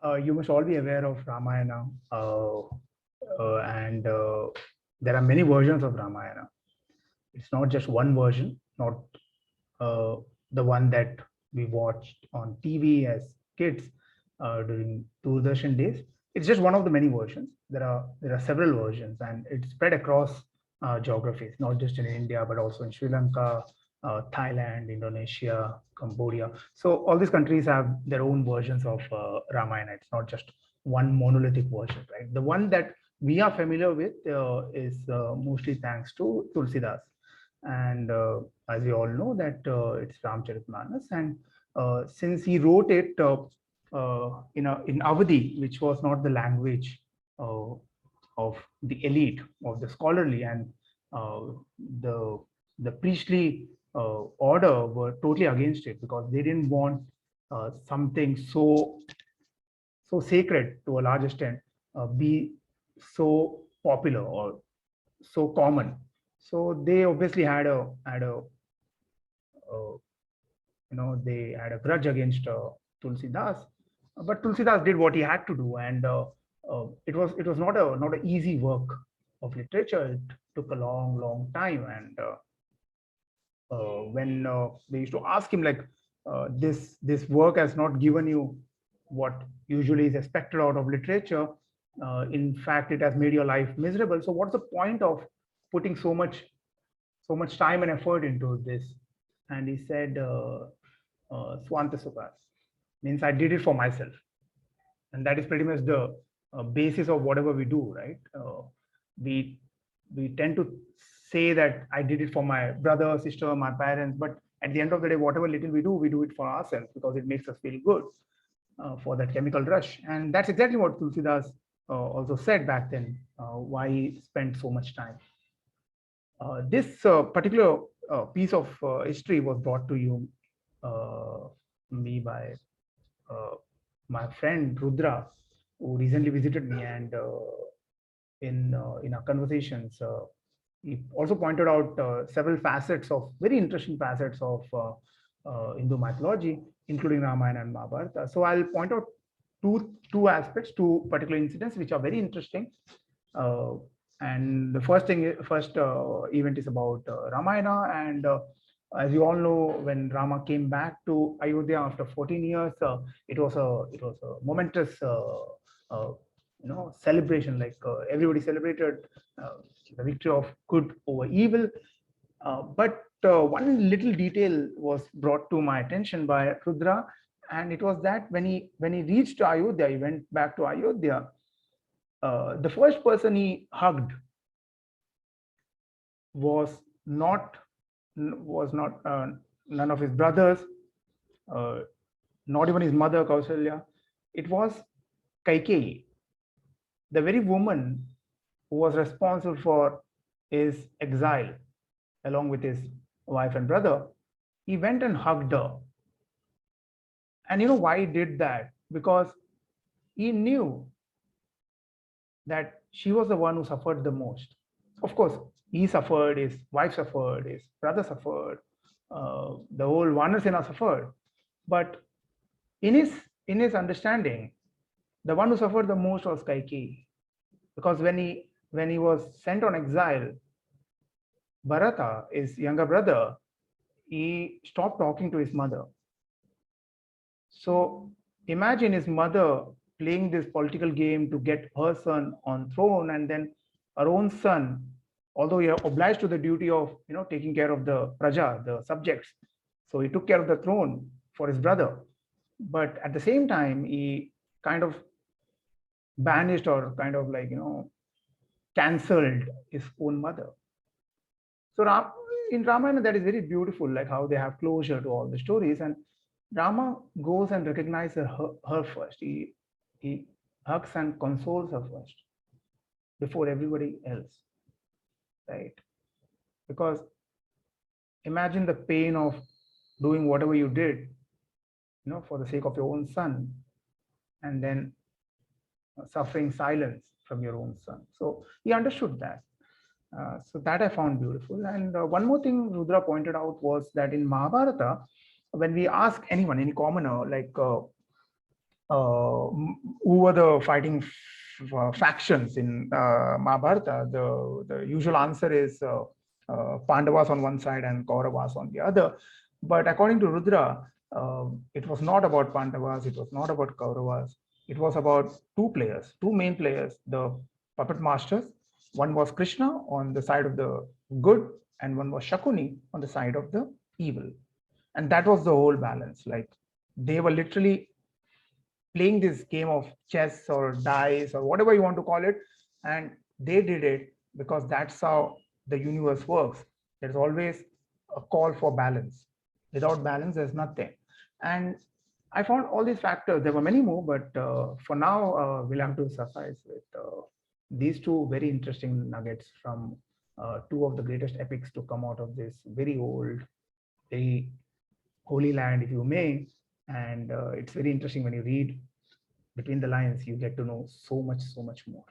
You must all be aware of Ramayana, and there are many versions of Ramayana. It's not just one version, not uh, the one that we watched on TV as kids during Doordarshan days. It's just one of the many versions. There are several versions, and it's spread across geographies, not just in India but also in Sri Lanka, Thailand, Indonesia, Cambodia. So all these countries have their own versions of Ramayana. It's not just one monolithic version, right? The one that we are familiar with is mostly thanks to Tulsidas, and as we all know that it's Ramcharitmanas, and since he wrote it in Avadi, which was not the language uh, of the elite, of the scholarly, and uh, the the priestly order were totally against it because they didn't want something so sacred to a large extent be so popular or so common. So they obviously uh, they had a grudge against Tulsidas, but Tulsidas did what he had to do, and it was not an easy work of literature. It took a long time, and when they used to ask him like, this work has not given you what usually is expected out of literature. In fact, it has made your life miserable. So what's the point of putting so much time and effort into this? And he said, Swanta Sukhas, means I did it for myself. And that is pretty much the basis of whatever we do, right? We we tend to say that I did it for my brother, sister, my parents, but at the end of the day, whatever little we do it for ourselves because it makes us feel good, for that chemical rush. And that's exactly what Tulsidas also said back then, why he spent so much time. This particular piece of history was brought to you uh, me by uh, my friend Rudra, who recently visited me, and in our conversations, he also pointed out several facets of very interesting facets of Hindu mythology, including Ramayana and Mahabharata. So I'll point out two aspects, two particular incidents which are very interesting. Uh, and the first event is about Ramayana, and as you all know, when Rama came back to Ayodhya after 14 years, it was a momentous uh, celebration. Like everybody celebrated uh, the victory of good over evil. But one little detail was brought to my attention by Rudra, and it was that when he reached Ayodhya, he went back to Ayodhya. The first person he hugged was not was not none of his brothers, uh, not even his mother Kausalya. It was Kaikeyi, the very woman who was responsible for his exile along with his wife and brother. He went and hugged her. And you know why he did that? Because he knew that she was the one who suffered the most. Of course, he suffered, his wife suffered, his brother suffered, the whole Vanasena suffered. But in his in his understanding, the one who suffered the most was Kaikeyi, because when he was sent on exile, Bharata, his younger brother, he stopped talking to his mother. So imagine his mother playing this political game to get her son on throne, and then her own son, although he obliged to the duty of taking care of the praja, the subjects, so he took care of the throne for his brother, but at the same time he kind of banished or kind of like cancelled his own mother. So in Ramayana, that is very beautiful, like how they have closure to all the stories. And Rama goes and recognizes her first. He hugs and consoles her first before everybody else, right? Because imagine the pain of doing whatever you did, for the sake of your own son, and then suffering silence from your own son. So he understood that. So that I found beautiful. And one more thing Rudra pointed out was that in Mahabharata, when we ask anyone, any commoner, like who were the fighting factions in Mahabharata, the usual answer is Pandavas on one side and Kauravas on the other. But according to Rudra, it was not about Pandavas, it was not about Kauravas. It was about two players, two main players, the puppet masters. One was Krishna on the side of the good, and one was Shakuni on the side of the evil. And that was the whole balance. Like they were literally playing this game of chess or dice or whatever you want to call it, and they did it because that's how the universe works. There's always a call for balance. Without balance there's nothing. And I found all these factors. There were many more, but for now we'll have to suffice with these two very interesting nuggets from two of the greatest epics to come out of this very old, very holy land, if you may. And it's very interesting when you read between the lines, you get to know so much more.